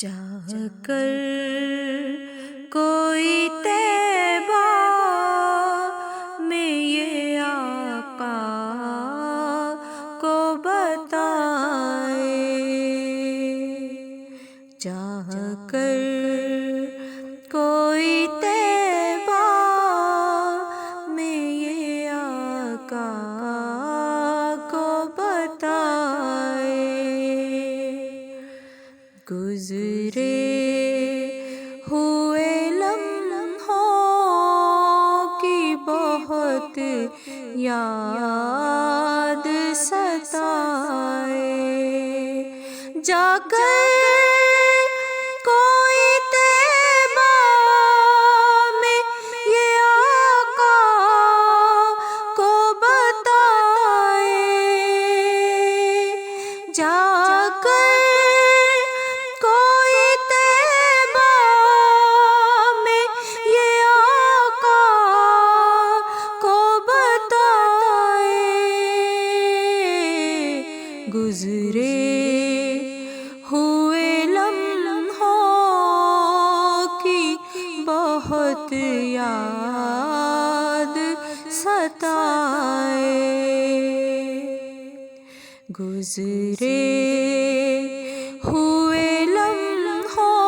چاہ کر کوئی طیبہ میں یہ آقا کو بتائے، چاہ کر کوئی طیبہ میں یہ آقا کو بتائے، گزرے ہوئے لمحوں کی بہت یاد ستائے، جا کر کوئی طیبہ میں یہ آقا کو بتائے، جا کر گزرے ہوئے لمحوں کی بہت یاد ستائے، گزرے ہوئے لمحوں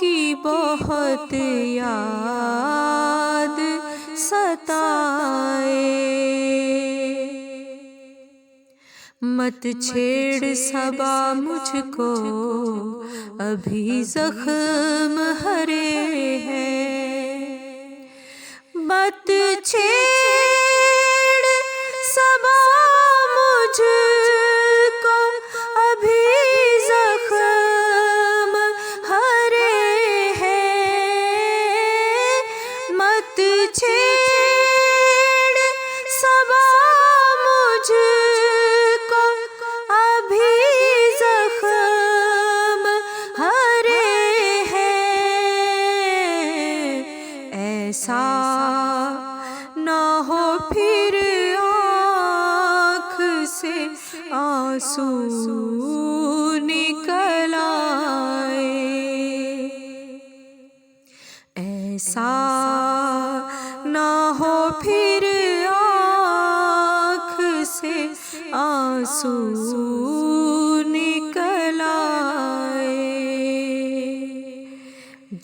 کی بہت یاد ستائے، مت چھیڑ صبا مجھ کو ابھی زخم ہرے ہیں، مت چھیڑ صبا مجھ کو ابھی زخم ہرے ہیں، مت چھیڑ صبا مجھ ایسا نہ ہو پھر آنکھ سے آنسو نکل آئے، ایسا نہ ہو پھر آنکھ سے آنسو نکل آئے،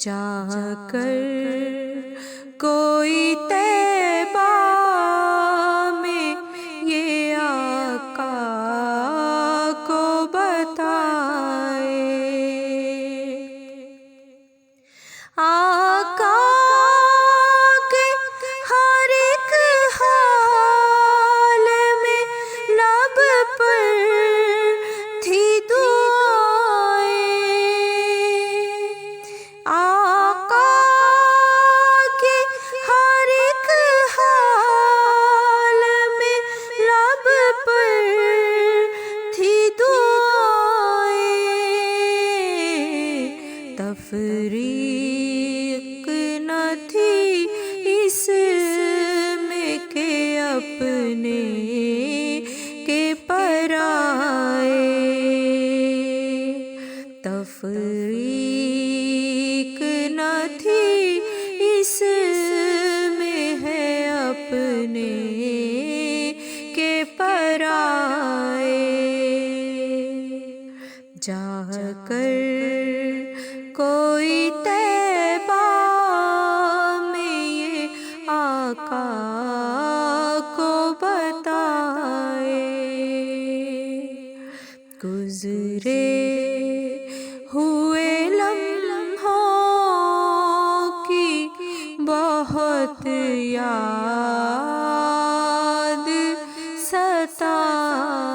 جا کر کوئی طیبہ میں یہ آقا کو بتائے، آقا کے ہر ایک حال میں لب پر تھی دعائیں، آقا تفریق نہ تھی اس میں کہ اپنے کے پرائے، تفریق نہ تھی اس میں ہے اپنے کے پرائے، جا کر کوئی طیبہ میں یہ آقا کو بتائے، گزرے ہوئے لمحوں کی بہت یاد ستائے۔